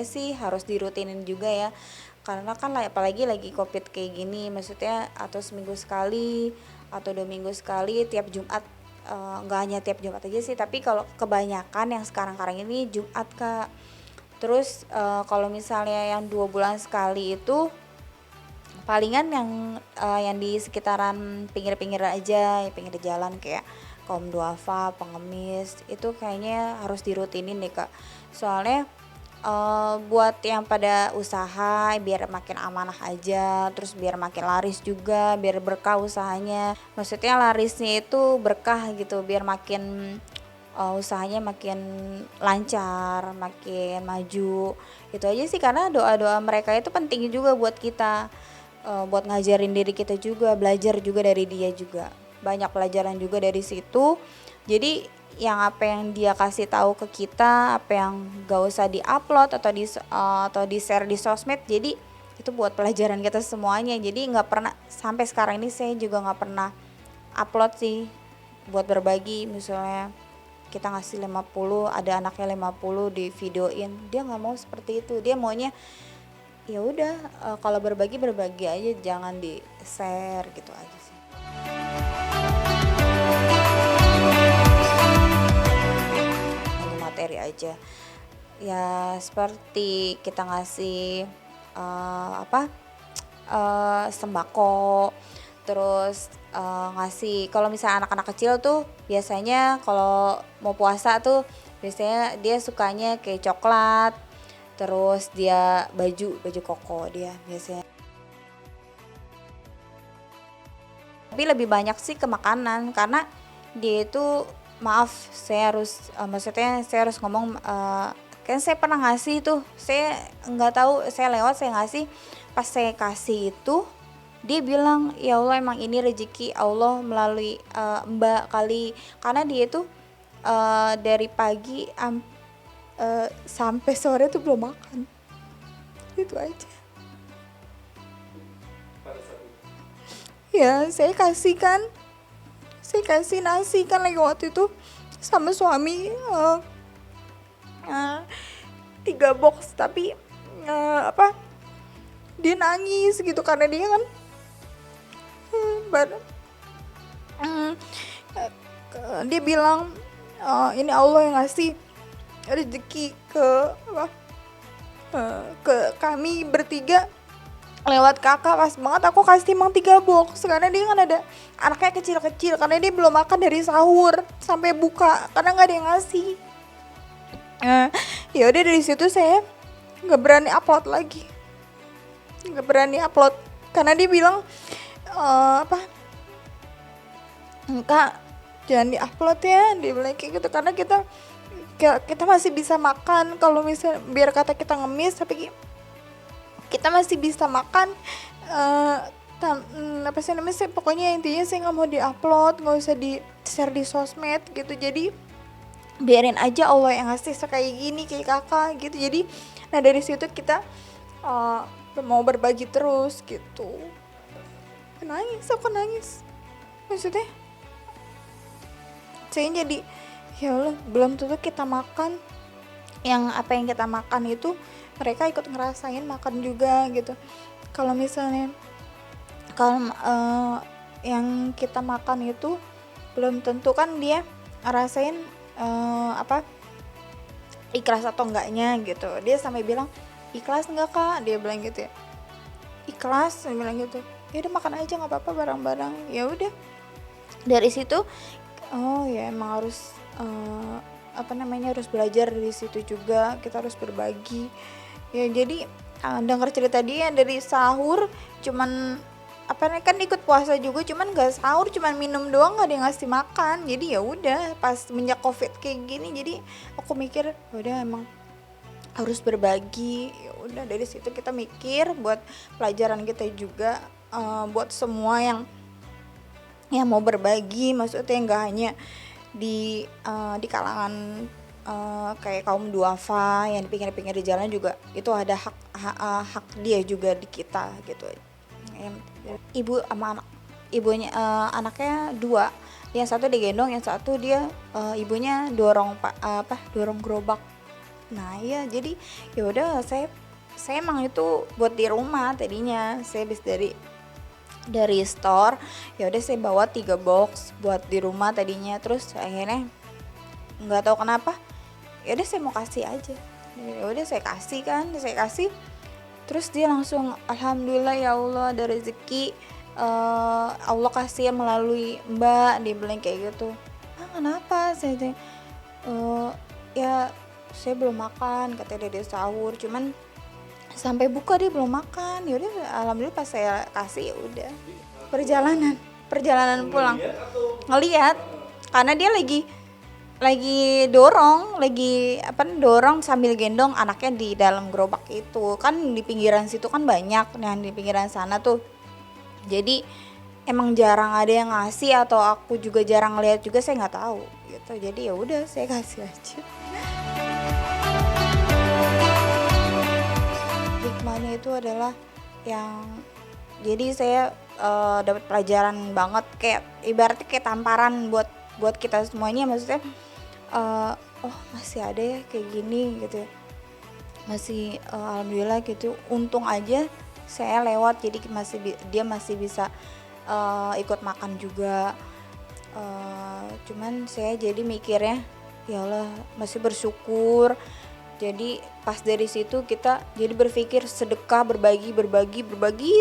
sebenarnya sih harus dirutinin juga ya, karena kan apalagi lagi covid kayak gini, maksudnya atau seminggu sekali atau 2 minggu sekali tiap Jumat. Nggak hanya tiap Jumat aja sih, tapi kalau kebanyakan yang sekarang ini Jumat Kak. Terus kalau misalnya yang 2 bulan sekali itu palingan yang di sekitaran pinggir-pinggir aja, ya pinggir jalan kayak kaum duafa, pengemis, itu kayaknya harus dirutinin deh Kak. Soalnya buat yang pada usaha biar makin amanah aja, terus biar makin laris juga, biar berkah usahanya. Maksudnya larisnya itu berkah gitu, biar makin usahanya makin lancar, makin maju. Itu aja sih, karena doa-doa mereka itu penting juga buat kita, buat ngajarin diri kita juga, belajar juga dari dia juga. Banyak pelajaran juga dari situ. Jadi yang apa yang dia kasih tahu ke kita, apa yang gak usah diupload atau di share di sosmed, jadi itu buat pelajaran kita semuanya. Jadi nggak pernah, sampai sekarang ini saya juga nggak pernah upload sih buat berbagi. Misalnya kita ngasih 50, ada anaknya 50 di videoin, dia nggak mau seperti itu. Dia maunya ya udah, kalau berbagi aja, jangan di share gitu aja sih. Hanya materi aja ya, seperti kita ngasih sembako, terus ngasih, kalau misalnya anak-anak kecil tuh biasanya kalau mau puasa tuh biasanya dia sukanya kayak coklat, terus dia baju koko dia biasanya. Tapi lebih banyak sih ke makanan, karena dia itu, maaf saya harus maksudnya saya harus ngomong, kan saya pernah ngasih tuh, saya nggak tahu, saya lewat, saya ngasih, pas saya kasih itu dia bilang ya Allah emang ini rezeki Allah melalui Mbak kali, karena dia itu dari pagi sampai sore tuh belum makan, itu aja. Ya saya kasih nasi kan lagi waktu itu sama suami, 3 box, tapi dia nangis gitu karena dia kan dia bilang ini Allah yang ngasih rezeki ke kami bertiga lewat kakak. Pas banget aku kasih emang 3 box, karena dia kan ada anaknya kecil-kecil, karena dia belum makan dari sahur sampai buka karena nggak ada yang ngasih. Ya udah, dari situ saya nggak berani upload karena dia bilang Kak jangan diupload ya, dia bilang kayak gitu, karena kita masih bisa makan. Kalau misal biar kata kita ngemis, tapi kita masih bisa makan. Apa sih namanya, pokoknya intinya saya nggak mau diupload, nggak usah di share di sosmed gitu. Jadi biarin aja Allah yang ngasih kayak gini, kayak kakak gitu. Jadi nah dari situ kita mau berbagi terus gitu. Aku nangis maksudnya saya jadi ya Allah, belum tentu kita makan yang apa yang kita makan itu mereka ikut ngerasain makan juga gitu. Kalau misalnya yang kita makan itu belum tentu kan dia ngerasain ikhlas atau enggaknya gitu. Dia sampai bilang ikhlas enggak Kak, dia bilang gitu ya. Ikhlas, dia bilang gitu. Ya udah makan aja nggak apa-apa bareng-bareng. Ya udah, dari situ oh ya emang harus harus belajar dari situ juga, kita harus berbagi ya. Jadi dengar cerita dia dari sahur cuman kan ikut puasa juga, cuman nggak sahur, cuman minum doang, nggak ada yang ngasih makan. Jadi ya udah, pas semenjak covid kayak gini, jadi aku mikir udah emang harus berbagi. Ya udah, dari situ kita mikir buat pelajaran kita juga, buat semua yang mau berbagi, maksudnya nggak hanya di kalangan kayak kaum duafa yang di pinggir-pinggir jalan juga, itu ada hak dia juga di kita gitu. Ibu sama ibunya, anaknya 2, yang satu digendong, yang satu dia ibunya dorong gerobak Nah iya, jadi ya udah saya emang itu buat di rumah tadinya. Saya habis dari store, ya udah saya bawa 3 box buat di rumah tadinya. Terus akhirnya nggak tahu kenapa, ya udah saya mau kasih aja. Ya udah saya kasih. Terus dia langsung alhamdulillah ya Allah ada rezeki, Allah kasih ya melalui Mbak, dia bilang kayak gitu. Ah kenapa? Saya tanya, "Eh, ya saya belum makan," katanya dia sahur, cuman sampai buka dia belum makan. Ya udah alhamdulillah pas saya kasih ya udah. Perjalanan, perjalanan pulang. Ngelihat karena dia lagi dorong, dorong sambil gendong anaknya di dalam gerobak itu. Kan di pinggiran situ kan banyak, nah di pinggiran sana tuh. Jadi emang jarang ada yang ngasih atau aku juga jarang lihat juga saya nggak tahu gitu. Jadi ya udah saya kasih aja. Hikmahnya itu adalah yang jadi saya dapat pelajaran banget kayak ibaratnya kayak tamparan buat buat kita semuanya maksudnya eh, oh masih ada ya kayak gini gitu ya. Masih alhamdulillah gitu untung aja saya lewat jadi dia masih bisa ikut makan juga. Cuman saya jadi mikirnya ya Allah masih bersyukur. Jadi pas dari situ kita jadi berpikir sedekah berbagi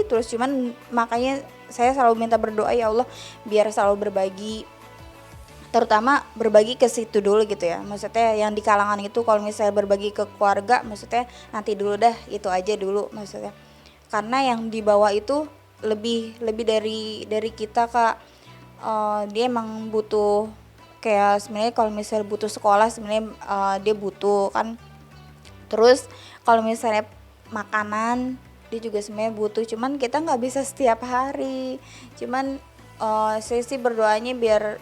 terus cuman makanya saya selalu minta berdoa ya Allah biar selalu berbagi, terutama berbagi ke situ dulu gitu ya, maksudnya yang di kalangan itu kalau misalnya berbagi ke keluarga maksudnya nanti dulu dah itu aja dulu maksudnya, karena yang di bawah itu lebih lebih dari kita Kak. Dia emang butuh kayak sebenarnya kalau misalnya butuh sekolah sebenarnya dia butuh kan. Terus kalau misalnya makanan dia juga sebenarnya butuh, cuman kita nggak bisa setiap hari. Cuman saya sih berdoanya biar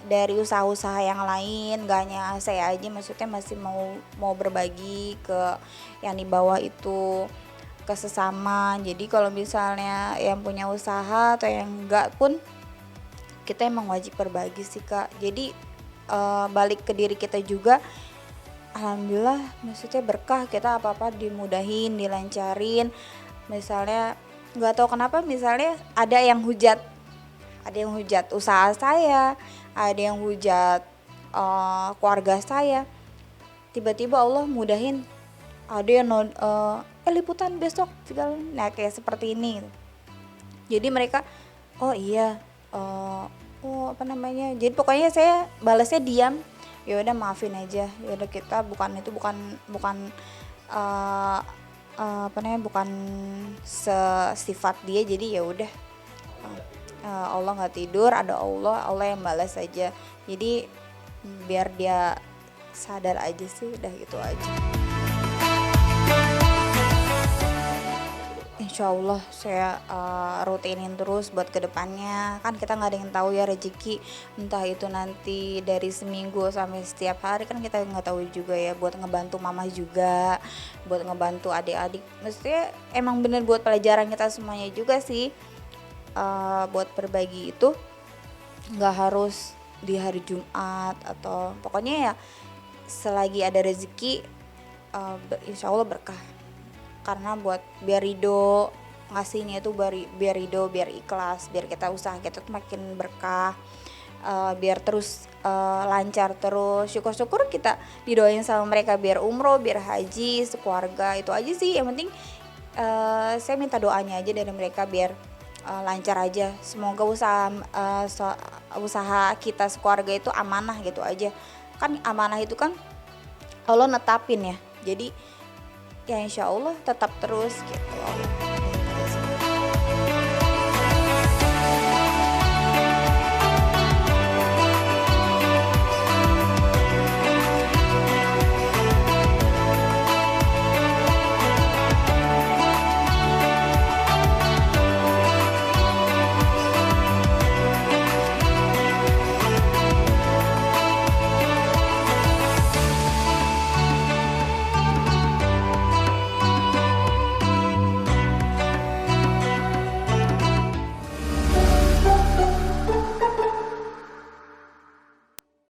dari usaha-usaha yang lain, gak hanya saya aja, maksudnya masih mau mau berbagi ke yang di bawah itu ke sesama. Jadi kalau misalnya yang punya usaha atau yang enggak pun kita emang wajib berbagi sih Kak. Jadi balik ke diri kita juga. Alhamdulillah maksudnya berkah kita apa-apa dimudahin, dilancarin. Misalnya nggak tahu kenapa misalnya ada yang hujat usaha saya, ada yang hujat keluarga saya. Tiba-tiba Allah mudahin ada yang liputan besok segala. Nah kayak seperti ini. Jadi mereka oh iya oh apa namanya. Jadi pokoknya saya balasnya diam. Ya udah maafin aja, ya udah kita bukan itu bukan bukan uh, apa namanya bukan sifat dia, jadi ya udah Allah nggak tidur, ada Allah yang balas saja, jadi biar dia sadar aja sih udah gitu aja. Insya Allah saya rutinin terus buat kedepannya, kan kita nggak ada yang tahu ya rezeki, entah itu nanti dari seminggu sampai setiap hari kan kita nggak tahu juga ya, buat ngebantu mama juga, buat ngebantu adik-adik, maksudnya emang bener buat pelajaran kita semuanya juga sih. Buat berbagi itu nggak harus di hari Jumat atau pokoknya ya selagi ada rezeki insya Allah berkah, karena buat biar ridho ngasihnya itu biar ridho, biar ikhlas, biar kita usaha kita tuh makin berkah, biar terus lancar terus, syukur-syukur kita didoain sama mereka biar umroh, biar haji sekeluarga, itu aja sih yang penting. Saya minta doanya aja dari mereka biar lancar aja, semoga usaha kita sekeluarga itu amanah gitu aja, kan amanah itu kan Allah netapin ya, jadi ya insya Allah tetap terus gitu.